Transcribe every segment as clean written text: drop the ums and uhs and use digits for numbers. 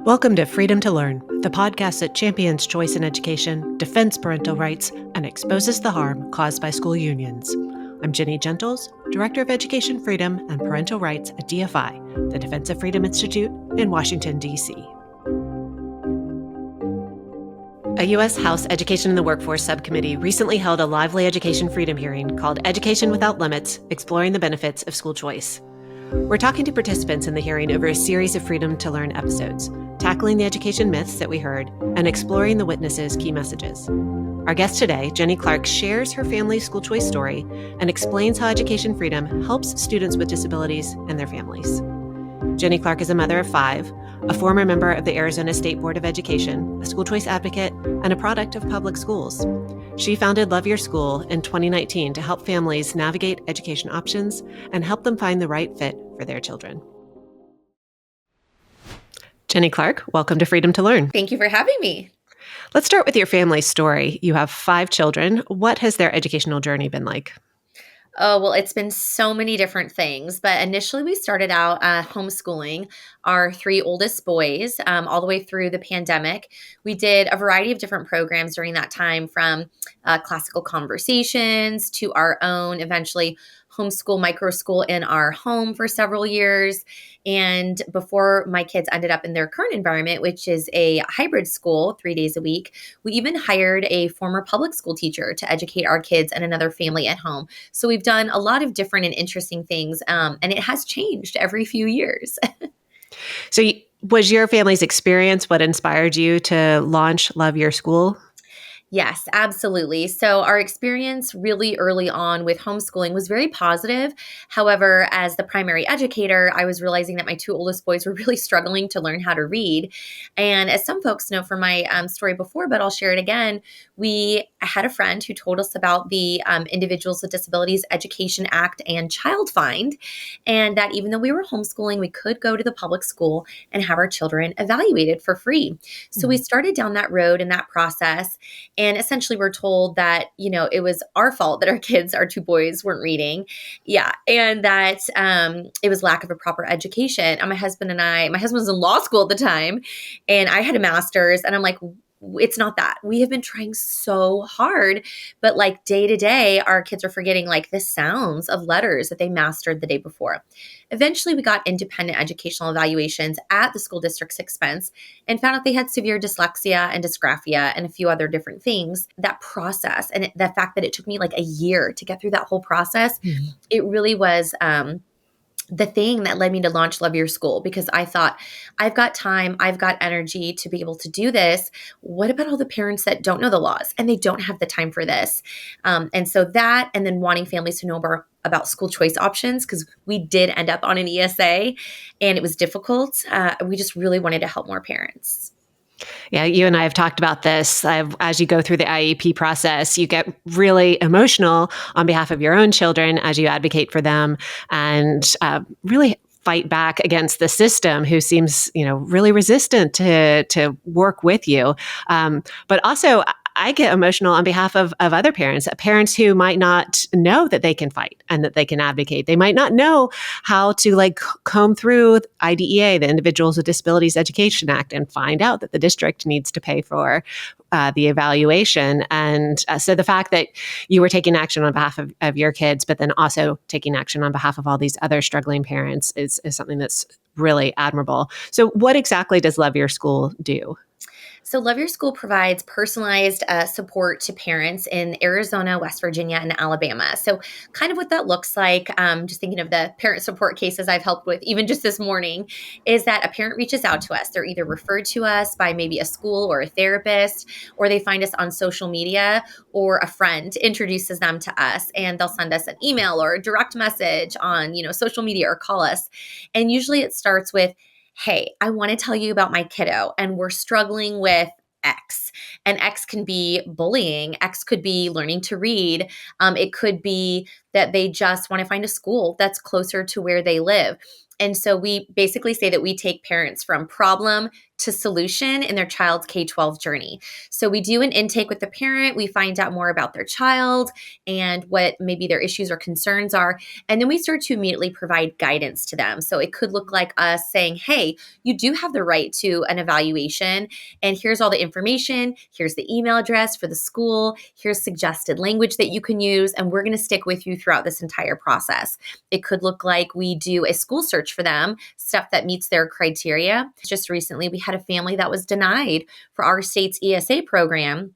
Welcome to Freedom to Learn, the podcast that champions choice in education, defends parental rights, and exposes the harm caused by school unions. I'm Jenny Gentles, Director of Education Freedom and Parental Rights at DFI, the Defense of Freedom Institute in Washington, D.C. A U.S. House Education and the Workforce Subcommittee recently held a lively education freedom hearing called Education Without Limits, Exploring the Benefits of School Choice. We're talking to participants in the hearing over a series of Freedom to Learn episodes, tackling the education myths that we heard and exploring the witnesses' key messages. Our guest today, Jenny Clark, shares her family's school choice story and explains how education freedom helps students with disabilities and their families. Jenny Clark is a mother of 5, a former member of the Arizona State Board of Education, a school choice advocate, and a product of public schools. She founded Love Your School in 2019 to help families navigate education options and help them find the right fit for their children. Jenny Clark, welcome to Freedom to Learn. Thank you for having me. Let's start with your family's story. You have 5 children. What has their educational journey been like? Oh, well, it's been so many different things. But initially, we started out homeschooling our 3 oldest boys all the way through the pandemic. We did a variety of different programs during that time, from classical conversations to our own, eventually, homeschool micro school in our home for several years. And before my kids ended up in their current environment, which is a hybrid school 3 days a week, we even hired a former public school teacher to educate our kids and another family at home. So we've done a lot of different and interesting things, and it has changed every few years. So was your family's experience what inspired you to launch Love Your School? Yes, absolutely. So our experience really early on with homeschooling was very positive. However, as the primary educator, I was realizing that my 2 oldest boys were really struggling to learn how to read. And as some folks know from my story before, but I'll share it again, we had a friend who told us about the Individuals with Disabilities Education Act and Child Find, and that even though we were homeschooling, we could go to the public school and have our children evaluated for free. So we started down that road and that process. And essentially, we're told that, it was our fault that our 2 boys weren't reading. Yeah. And that it was lack of a proper education. And my husband was in law school at the time, and I had a master's, and I'm like, it's not that. We have been trying so hard, but like day to day, our kids are forgetting like the sounds of letters that they mastered the day before. Eventually, we got independent educational evaluations at the school district's expense and found out they had severe dyslexia and dysgraphia and a few other different things. That process and the fact that it took me like a year to get through that whole process, it really was the thing that led me to launch Love Your School, because I thought, I've got time, I've got energy to be able to do this. What about all the parents that don't know the laws and they don't have the time for this? And so that, and then wanting families to know about school choice options, because we did end up on an ESA and it was difficult. We just really wanted to help more parents. Yeah, you and I have talked about this. As you go through the IEP process, you get really emotional on behalf of your own children as you advocate for them, and really fight back against the system who seems, really resistant to work with you. But also, I get emotional on behalf of other parents who might not know that they can fight and that they can advocate. They might not know how to comb through IDEA, the Individuals with Disabilities Education Act, and find out that the district needs to pay for the evaluation. And so the fact that you were taking action on behalf of your kids, but then also taking action on behalf of all these other struggling parents is something that's really admirable. So what exactly does Love Your School do? So Love Your School provides personalized support to parents in Arizona, West Virginia, and Alabama. So kind of what that looks like, just thinking of the parent support cases I've helped with, even just this morning, is that a parent reaches out to us. They're either referred to us by maybe a school or a therapist, or they find us on social media, or a friend introduces them to us, and they'll send us an email or a direct message on, social media, or call us. And usually it starts with, hey, I want to tell you about my kiddo, and we're struggling with X. And X can be bullying. X could be learning to read. It could be that they just want to find a school that's closer to where they live. And so we basically say that we take parents from problem to solution in their child's K-12 journey. So we do an intake with the parent, we find out more about their child and what maybe their issues or concerns are, and then we start to immediately provide guidance to them. So it could look like us saying, hey, you do have the right to an evaluation, and here's all the information, here's the email address for the school, here's suggested language that you can use, and we're going to stick with you throughout this entire process. It could look like we do a school search for them, stuff that meets their criteria. Just recently, we had a family that was denied for our state's ESA program.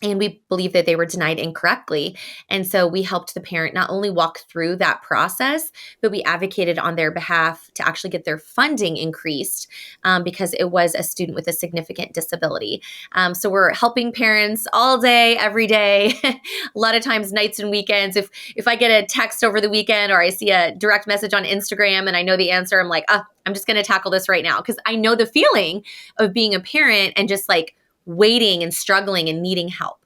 And we believe that they were denied incorrectly. And so we helped the parent not only walk through that process, but we advocated on their behalf to actually get their funding increased because it was a student with a significant disability. So we're helping parents all day, every day, a lot of times nights and weekends. If I get a text over the weekend or I see a direct message on Instagram and I know the answer, I'm like, I'm just going to tackle this right now because I know the feeling of being a parent and just like waiting and struggling and needing help.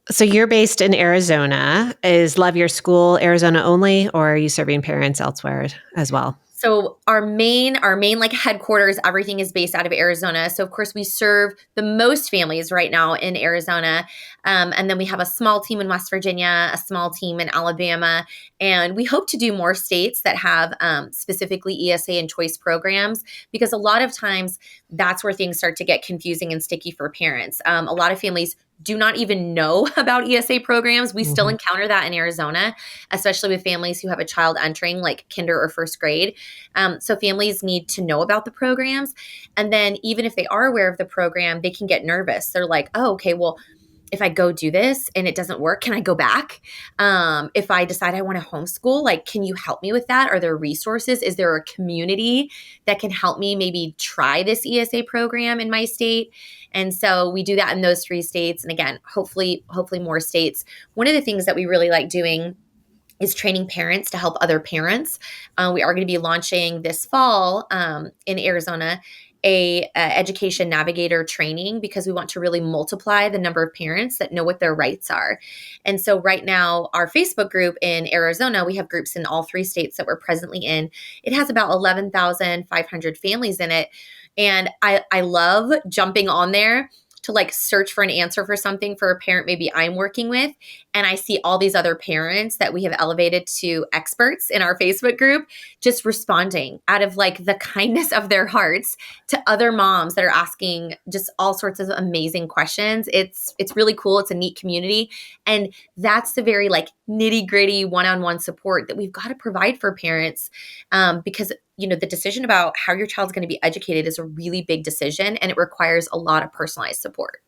So you're based in Arizona. Is Love Your School Arizona only, or are you serving parents elsewhere as well? So our main like headquarters, everything is based out of Arizona. So of course we serve the most families right now in Arizona. And then we have a small team in West Virginia, a small team in Alabama. And we hope to do more states that have specifically ESA and choice programs, because a lot of times that's where things start to get confusing and sticky for parents. A lot of families do not even know about ESA programs. We still encounter that in Arizona, especially with families who have a child entering like kinder or first grade. So families need to know about the programs. And then even if they are aware of the program, they can get nervous. They're like, oh, okay, well, if I go do this and it doesn't work, can I go back? If I decide I want to homeschool, like, can you help me with that? Are there resources? Is there a community that can help me maybe try this ESA program in my state? And so we do that in those 3 states. And again, hopefully more states. One of the things that we really like doing is training parents to help other parents. We are going to be launching this fall in Arizona a education navigator training, because we want to really multiply the number of parents that know what their rights are. And so right now, our Facebook group in Arizona, we have groups in all 3 states that we're presently in. It has about 11,500 families in it. And I love jumping on there to like search for an answer for something for a parent maybe I'm working with. And I see all these other parents that we have elevated to experts in our Facebook group just responding out of like the kindness of their hearts to other moms that are asking just all sorts of amazing questions. It's really cool. It's a neat community. And that's the very like nitty-gritty one-on-one support that we've got to provide for parents, because the decision about how your child's going to be educated is a really big decision, and it requires a lot of personalized support.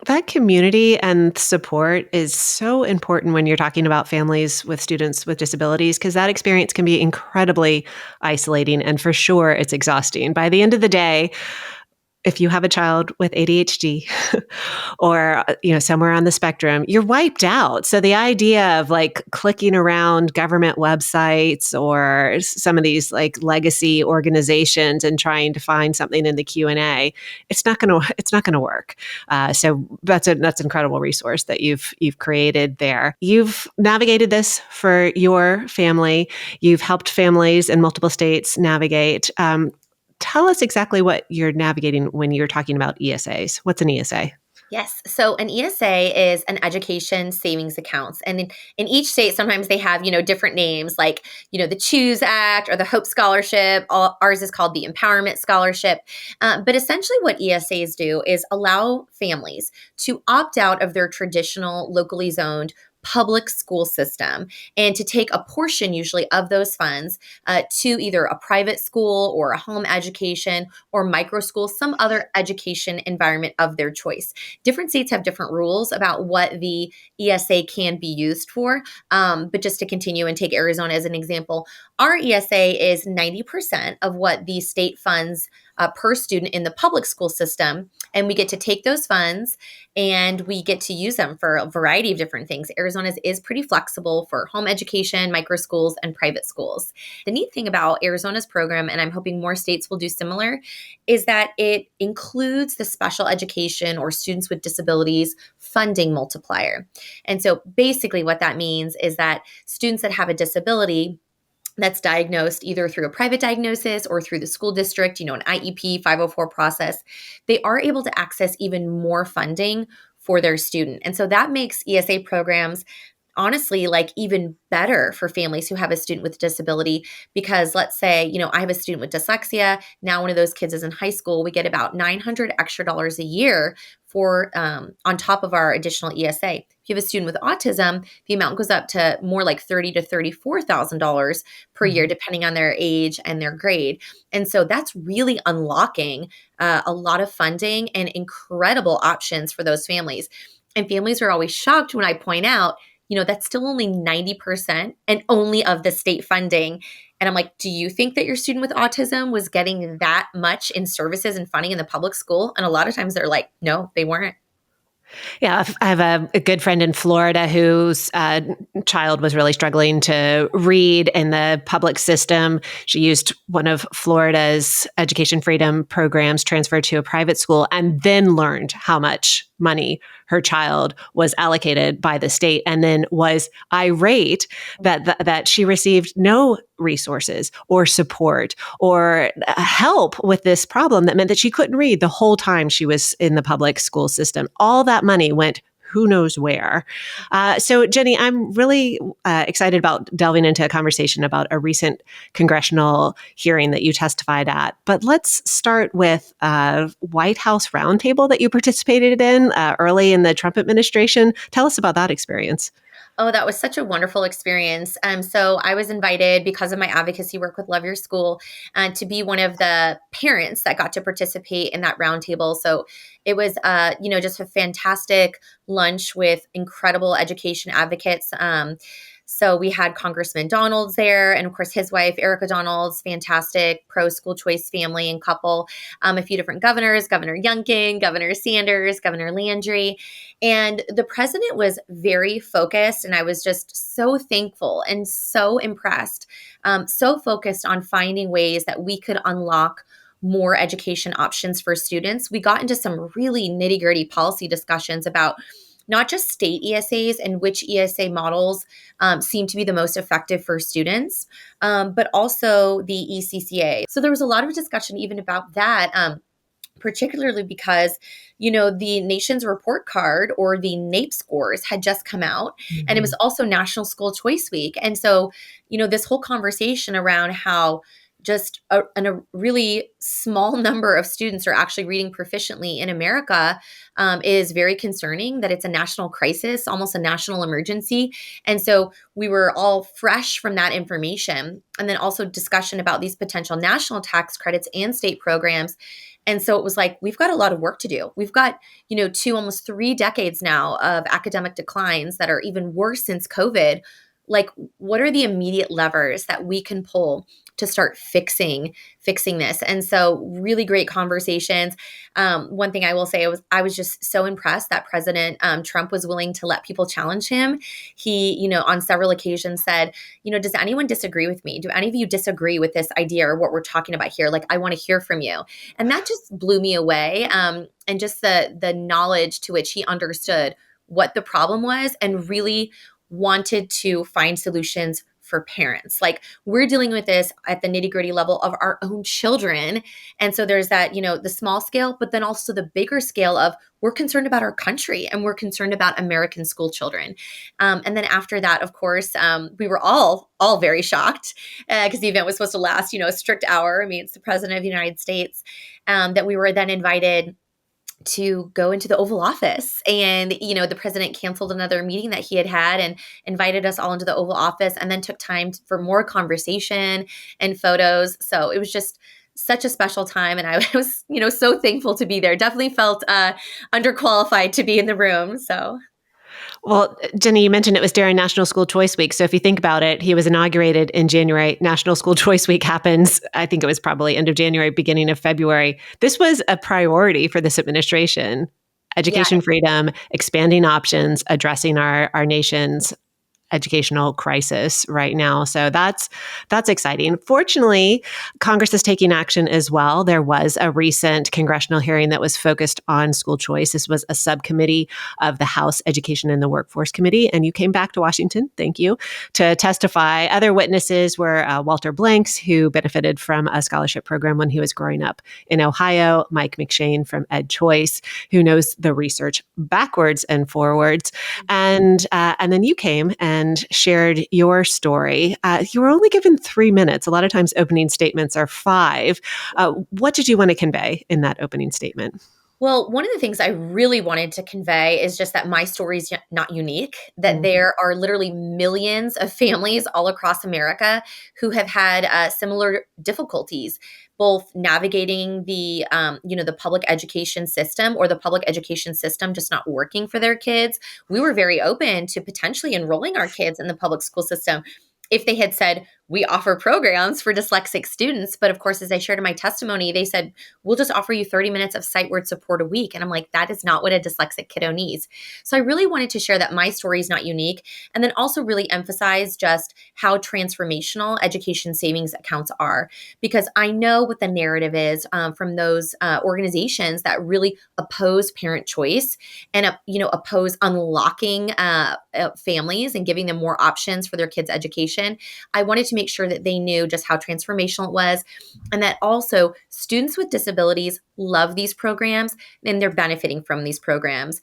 That community and support is so important when you're talking about families with students with disabilities, because that experience can be incredibly isolating, and for sure it's exhausting. By the end of the day, if you have a child with ADHD or somewhere on the spectrum, you're wiped out. So the idea of like clicking around government websites or some of these like legacy organizations and trying to find something in the Q&A, it's not going to work. So that's an incredible resource that you've created there. You've navigated this for your family. You've helped families in multiple states navigate. Tell us exactly what you're navigating when you're talking about ESAs. What's an ESA? Yes. So an ESA is an education savings accounts. And in each state, sometimes they have, different names like, the Choose Act or the Hope Scholarship. Ours is called the Empowerment Scholarship. But essentially what ESAs do is allow families to opt out of their traditional locally zoned public school system and to take a portion usually of those funds to either a private school or a home education or micro school, some other education environment of their choice. Different states have different rules about what the ESA can be used for. But just to continue and take Arizona as an example, our ESA is 90% of what the state funds per student in the public school system. And we get to take those funds and we get to use them for a variety of different things. Arizona's is pretty flexible for home education, micro schools, and private schools. The neat thing about Arizona's program, and I'm hoping more states will do similar, is that it includes the special education or students with disabilities funding multiplier. And so basically what that means is that students that have a disability that's diagnosed either through a private diagnosis or through the school district, an IEP 504 process, they are able to access even more funding for their student. And so that makes ESA programs honestly like even better for families who have a student with a disability, because let's say I have a student with dyslexia. Now one of those kids is in high school. We get about $900 extra a year for on top of our additional ESA. If you have a student with autism, the amount goes up to more like $30,000 to $34,000 per year, depending on their age and their grade. And so that's really unlocking a lot of funding and incredible options for those families. And families are always shocked when I point out, that's still only 90% and only of the state funding. And I'm like, do you think that your student with autism was getting that much in services and funding in the public school? And a lot of times they're like, no, they weren't. Yeah, I have a good friend in Florida whose child was really struggling to read in the public system. She used one of Florida's education freedom programs, transferred to a private school, and then learned how much money her child was allocated by the state, and then was irate that she received no resources or support or help with this problem that meant that she couldn't read the whole time she was in the public school system. All that money went who knows where. So, Jenny, I'm really excited about delving into a conversation about a recent congressional hearing that you testified at. But let's start with a White House Roundtable that you participated in early in the Trump administration. Tell us about that experience. Oh, that was such a wonderful experience. So I was invited because of my advocacy work with Love Your School to be one of the parents that got to participate in that roundtable. So it was, just a fantastic lunch with incredible education advocates. So we had Congressman Donalds there, and of course his wife, Erica Donalds, fantastic pro school choice family and couple, a few different governors, Governor Youngkin, Governor Sanders, Governor Landry. And the president was very focused, and I was just so thankful and so impressed, so focused on finding ways that we could unlock more education options for students. We got into some really nitty-gritty policy discussions about not just state ESAs and which ESA models seem to be the most effective for students, but also the ECCA. So there was a lot of discussion even about that, particularly because, the nation's report card, or the NAEP scores, had just come out. Mm-hmm. And it was also National School Choice Week. And so, this whole conversation around how just a really small number of students are actually reading proficiently in America is very concerning, that it's a national crisis, almost a national emergency. And so we were all fresh from that information. And then also discussion about these potential national tax credits and state programs. And so it was like, we've got a lot of work to do. We've got, almost 3 decades now of academic declines that are even worse since COVID. Like, what are the immediate levers that we can pull to start fixing this? And so really great conversations. One thing I will say I was just so impressed that President Trump was willing to let people challenge him. He, on several occasions said, does anyone disagree with me? Do any of you disagree with this idea or what we're talking about here? Like, I want to hear from you. And that just blew me away. And just the knowledge to which he understood what the problem was and really wanted to find solutions for parents. Like, we're dealing with this at the nitty-gritty level of our own children. And so there's that, the small scale, but then also the bigger scale of, we're concerned about our country and we're concerned about American school children. And then after that, of course, we were all very shocked because the event was supposed to last, a strict hour. I mean, it's the President of the United States, that we were then invited to go into the Oval Office. And, the president canceled another meeting that he had and invited us all into the Oval Office, and then took time for more conversation and photos. So it was just such a special time. And I was, so thankful to be there. Definitely felt underqualified to be in the room. So. Well, Jenny, you mentioned it was during National School Choice Week. So if you think about it, he was inaugurated in January. National School Choice Week happens, I think it was probably end of January, beginning of February. This was a priority for this administration. Education freedom, expanding options, addressing our nation's educational crisis right now. So that's exciting. Fortunately, Congress is taking action as well. There was a recent congressional hearing that was focused on school choice. This was a subcommittee of the House Education and the Workforce Committee, and you came back to Washington, thank you, to testify. Other witnesses were Walter Blanks, who benefited from a scholarship program when he was growing up in Ohio, Mike McShane from Ed Choice, who knows the research backwards and forwards, and then you came and shared your story. You were only given 3 minutes. A lot of times, opening statements are 5. What did you want to convey in that opening statement? Well, one of the things I really wanted to convey is just that my story is not unique, that there are literally millions of families all across America who have had similar difficulties, both navigating the public education system, or the public education system just not working for their kids. We were very open to potentially enrolling our kids in the public school system if they had said, we offer programs for dyslexic students. But of course, as I shared in my testimony, they said, we'll just offer you 30 minutes of sight word support a week. And I'm like, that is not what a dyslexic kiddo needs. So I really wanted to share that my story is not unique. And then also really emphasize just how transformational education savings accounts are. Because I know what the narrative is from those organizations that really oppose parent choice and oppose unlocking families and giving them more options for their kids' education. I wanted to make sure that they knew just how transformational it was, and that also students with disabilities love these programs and they're benefiting from these programs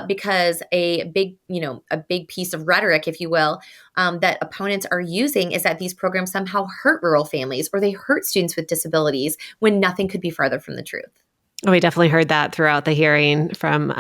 because a big piece of rhetoric, if you will, that opponents are using is that these programs somehow hurt rural families or they hurt students with disabilities, when nothing could be farther from the truth. We definitely heard that throughout the hearing from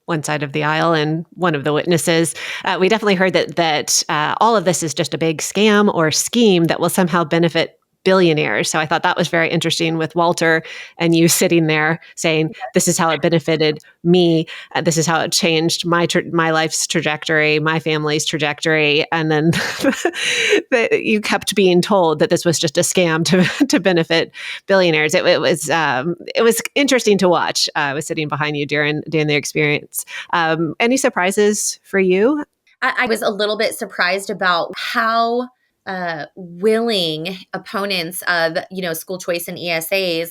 one side of the aisle and one of the witnesses. We definitely heard that all of this is just a big scam or scheme that will somehow benefit billionaires. So I thought that was very interesting, with Walter and you sitting there saying, this is how it benefited me. This is how it changed my life's trajectory, my family's trajectory. And then you kept being told that this was just a scam to benefit billionaires. It was interesting to watch. I was sitting behind you during the experience. Any surprises for you? I was a little bit surprised about how willing opponents of school choice and ESAs,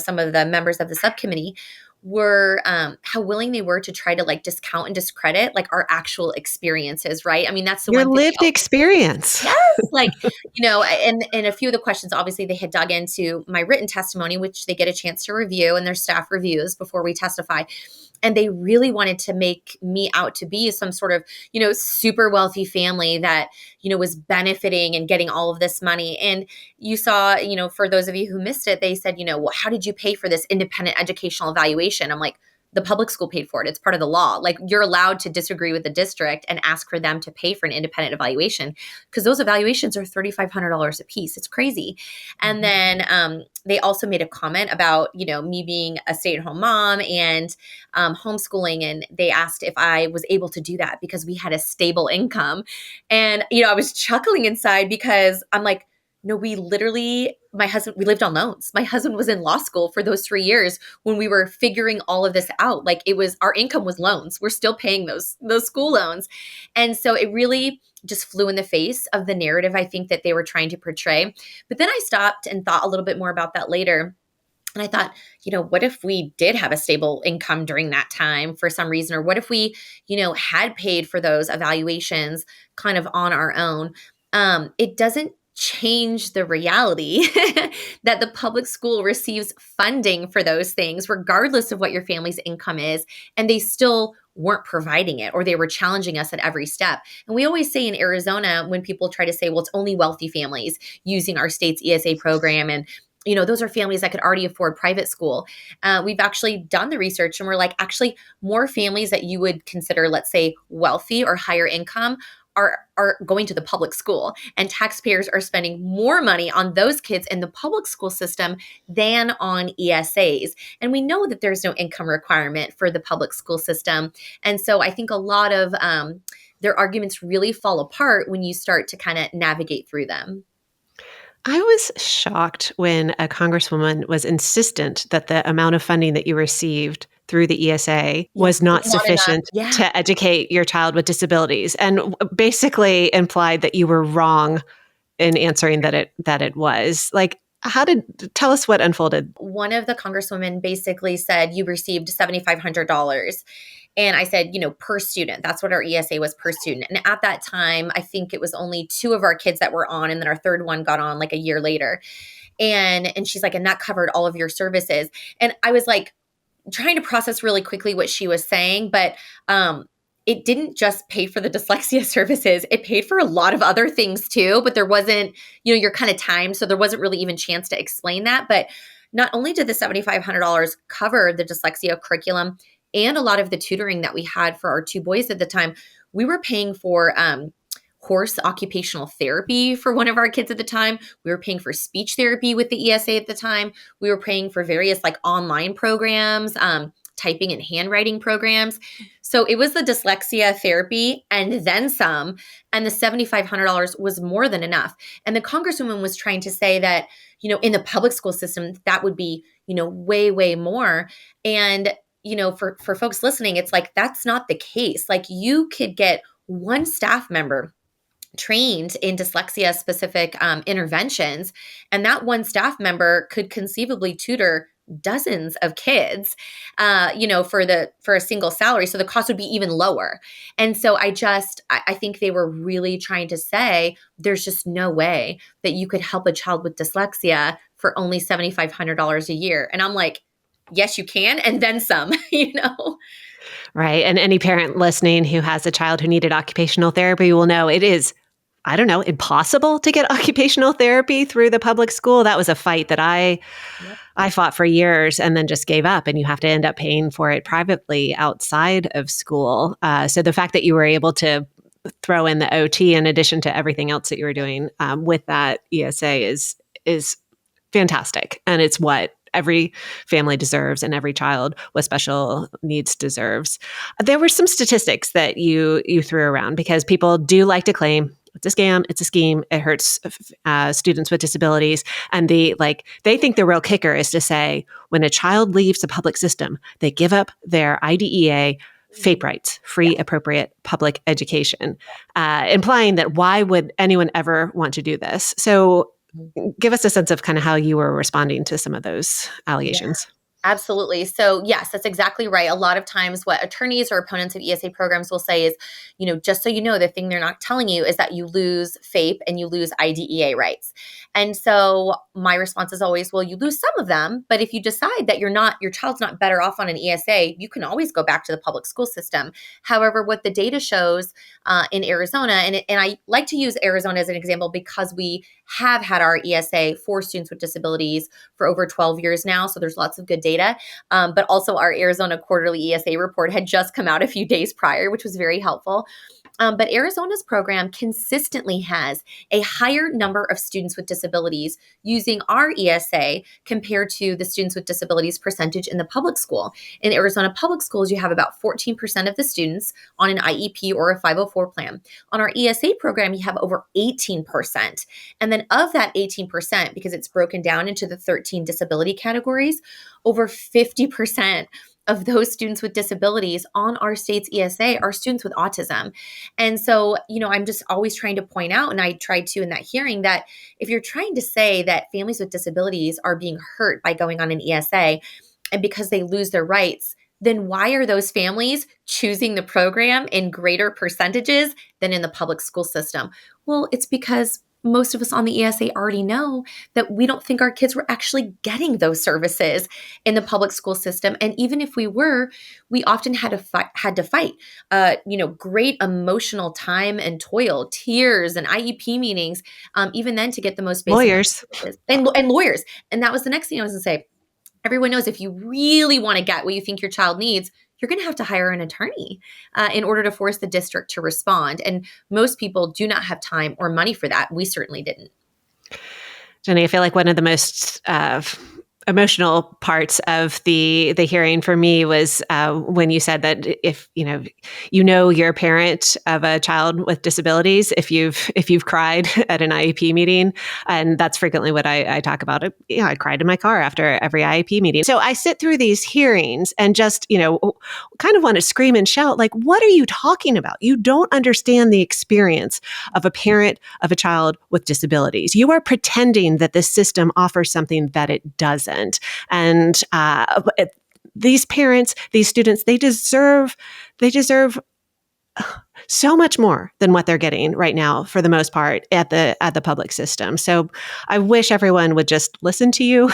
some of the members of the subcommittee were, how willing they were to try to discount and discredit our actual experiences, right? I mean, that's the Your one thing. lived experience. Yes, and a few of the questions, obviously, they had dug into my written testimony, which they get a chance to review, and their staff reviews before we testify. And they really wanted to make me out to be some sort of, super wealthy family that, was benefiting and getting all of this money. And you saw, for those of you who missed it, they said, well, how did you pay for this independent educational evaluation? I'm like, the public school paid for it. It's part of the law. You're allowed to disagree with the district and ask for them to pay for an independent evaluation, because those evaluations are $3,500 a piece. It's crazy. And then they also made a comment about, me being a stay-at-home mom and homeschooling. And they asked if I was able to do that because we had a stable income. And, I was chuckling inside because I'm like, no, we lived on loans. My husband was in law school for those 3 years when we were figuring all of this out. Our income was loans. We're still paying those school loans. And so it really just flew in the face of the narrative I think that they were trying to portray. But then I stopped and thought a little bit more about that later. And I thought, what if we did have a stable income during that time for some reason? Or what if we, had paid for those evaluations kind of on our own? It doesn't change the reality that the public school receives funding for those things, regardless of what your family's income is, and they still weren't providing it, or they were challenging us at every step. And we always say in Arizona, when people try to say, well, it's only wealthy families using our state's ESA program, and those are families that could already afford private school. We've actually done the research, and we're like, actually, more families that you would consider, let's say, wealthy or higher income are going to the public school, and taxpayers are spending more money on those kids in the public school system than on ESAs. And we know that there's no income requirement for the public school system. And so I think a lot of their arguments really fall apart when you start to kind of navigate through them. I was shocked when a congresswoman was insistent that the amount of funding that you received through the ESA Yeah, was was not not enough. sufficient Yeah. to educate your child with disabilities, and basically implied that you were wrong in answering that it was. Like, tell us what unfolded? One of the congresswomen basically said, you received $7,500. And I said, per student. That's what our ESA was, per student. And at that time, I think it was only two of our kids that were on, and then our third one got on like a year later. And she's like, and that covered all of your services. And I was like, trying to process really quickly what she was saying, but it didn't just pay for the dyslexia services. It paid for a lot of other things too, but there wasn't, you're kind of timed, so there wasn't really even chance to explain that. But not only did the $7,500 cover the dyslexia curriculum and a lot of the tutoring that we had for our two boys at the time, we were paying for course occupational therapy for one of our kids at the time. We were paying for speech therapy with the ESA at the time. We were paying for various like online programs, typing and handwriting programs. So it was the dyslexia therapy and then some. And the $7,500 was more than enough. And the congresswoman was trying to say that, in the public school system, that would be, way, way more. And, for folks listening, it's like, that's not the case. Like, you could get one staff member trained in dyslexia specific interventions, and that one staff member could conceivably tutor dozens of kids for a single salary, so the cost would be even lower. And so I think they were really trying to say there's just no way that you could help a child with dyslexia for only $7,500 a year. And I'm like, yes, you can, and then some. Right. And any parent listening who has a child who needed occupational therapy will know it is, I don't know, impossible to get occupational therapy through the public school. That was a fight that Yep. I fought for years and then just gave up, and you have to end up paying for it privately outside of school. So the fact that you were able to throw in the OT in addition to everything else that you were doing with that ESA is fantastic, and it's what every family deserves and every child with special needs deserves. There were some statistics that you threw around because people do like to claim it's a scam, it's a scheme, it hurts students with disabilities, and they think the real kicker is to say when a child leaves the public system, they give up their IDEA FAPE rights, free, appropriate public education, implying that why would anyone ever want to do this? So give us a sense of kind of how you were responding to some of those allegations. Absolutely. So yes, that's exactly right. A lot of times what attorneys or opponents of ESA programs will say is, just so you know, the thing they're not telling you is that you lose FAPE and you lose IDEA rights. And so my response is always, well, you lose some of them, but if you decide that your child's not better off on an ESA, you can always go back to the public school system. However, what the data shows in Arizona, and I like to use Arizona as an example because we have had our ESA for students with disabilities for over 12 years now. So there's lots of good data. But also our Arizona quarterly ESA report had just come out a few days prior, which was very helpful. But Arizona's program consistently has a higher number of students with disabilities using our ESA compared to the students with disabilities percentage in the public school. In Arizona public schools, you have about 14% of the students on an IEP or a 504 plan. On our ESA program, you have over 18%. And then of that 18%, because it's broken down into the 13 disability categories, over 50% of those students with disabilities on our state's ESA are students with autism. And so, I'm just always trying to point out, and I tried to in that hearing, that if you're trying to say that families with disabilities are being hurt by going on an ESA and because they lose their rights, then why are those families choosing the program in greater percentages than in the public school system? Well, it's because most of us on the ESA already know that we don't think our kids were actually getting those services in the public school system. And even if we were, we often had to fight, great emotional time and toil, tears and IEP meetings, even then to get the most basic Lawyers. services. And lawyers. And that was the next thing I was going to say. Everyone knows if you really want to get what you think your child needs, you're going to have to hire an attorney in order to force the district to respond. And most people do not have time or money for that. We certainly didn't. Jenny, I feel like one of the most emotional parts of the hearing for me was when you said that if you're a parent of a child with disabilities if you've cried at an IEP meeting, and that's frequently what I talk about. I cried in my car after every IEP meeting. So I sit through these hearings and just kind of want to scream and shout, like, what are you talking about? You don't understand the experience of a parent of a child with disabilities. You are pretending that this system offers something that it doesn't. And these parents, these students, they deserve so much more than what they're getting right now, for the most part, at the public system. So I wish everyone would just listen to you,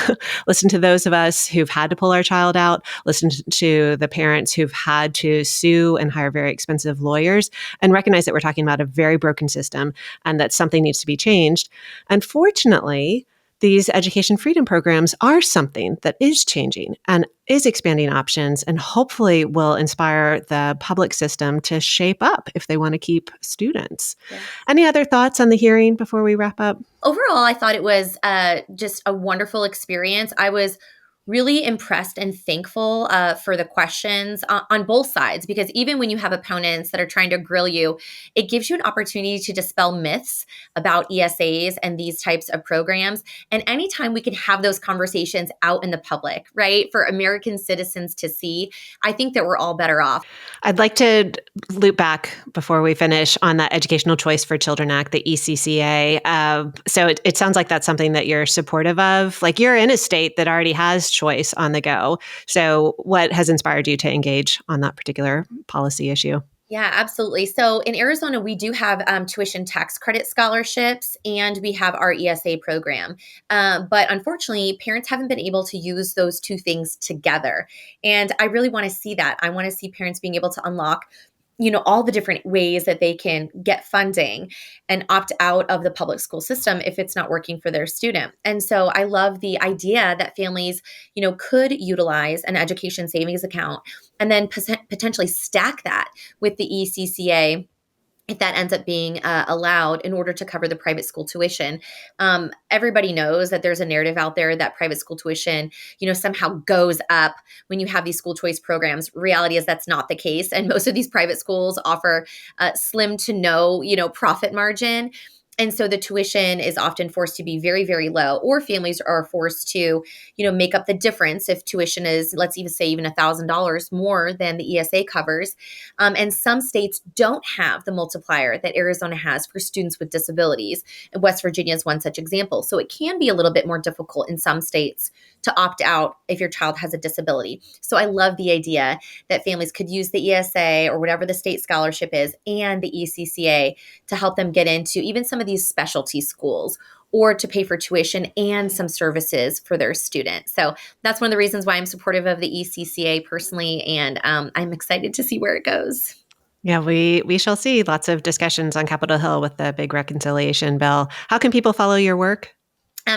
listen to those of us who've had to pull our child out, listen to the parents who've had to sue and hire very expensive lawyers, and recognize that we're talking about a very broken system and that something needs to be changed. Unfortunately, these education freedom programs are something that is changing and is expanding options, and hopefully will inspire the public system to shape up if they want to keep students. Yes. Any other thoughts on the hearing before we wrap up? Overall, I thought it was just a wonderful experience. I was really impressed and thankful for the questions on both sides, because even when you have opponents that are trying to grill you, it gives you an opportunity to dispel myths about ESAs and these types of programs. And anytime we can have those conversations out in the public, right, for American citizens to see, I think that we're all better off. I'd like to loop back before we finish on that Educational Choice for Children Act, the ECCA. So it sounds like that's something that you're supportive of. Like, you're in a state that already has choice on the go. So what has inspired you to engage on that particular policy issue? Yeah, absolutely. So in Arizona, we do have tuition tax credit scholarships, and we have our ESA program. But unfortunately, parents haven't been able to use those two things together. And I really want to see that. I want to see parents being able to unlock all the different ways that they can get funding and opt out of the public school system if it's not working for their student. And so I love the idea that families, could utilize an education savings account and then potentially stack that with the ECCA if that ends up being allowed, in order to cover the private school tuition. Everybody knows that there's a narrative out there that private school tuition, somehow goes up when you have these school choice programs. Reality is that's not the case. And most of these private schools offer slim to no, profit margin. And so the tuition is often forced to be very, very low, or families are forced to, make up the difference if tuition is, let's even say, even $1,000 more than the ESA covers. And some states don't have the multiplier that Arizona has for students with disabilities. And West Virginia is one such example. So it can be a little bit more difficult in some states to opt out if your child has a disability. So I love the idea that families could use the ESA or whatever the state scholarship is and the ECCA to help them get into even some of these specialty schools, or to pay for tuition and some services for their students. So that's one of the reasons why I'm supportive of the ECCA personally, and I'm excited to see where it goes. Yeah, we shall see. Lots of discussions on Capitol Hill with the big reconciliation bill. How can people follow your work?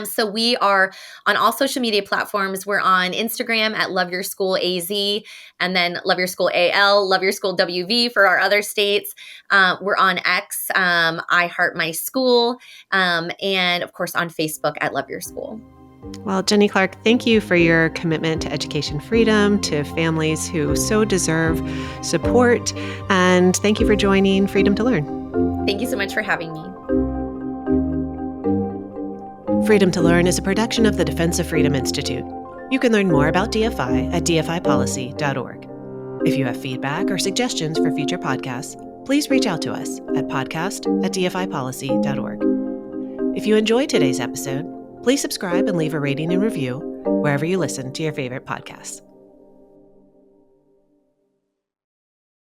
So we are on all social media platforms. We're on Instagram at Love Your School AZ, and then Love Your School AL, Love Your School WV for our other states. We're on X, I Heart My School, and of course on Facebook at Love Your School. Well, Jenny Clark, thank you for your commitment to education freedom, to families who so deserve support, and thank you for joining Freedom to Learn. Thank you so much for having me. Freedom to Learn is a production of the Defense of Freedom Institute. You can learn more about DFI at dfipolicy.org. If you have feedback or suggestions for future podcasts, please reach out to us at podcast@dfipolicy.org. If you enjoyed today's episode, please subscribe and leave a rating and review wherever you listen to your favorite podcasts.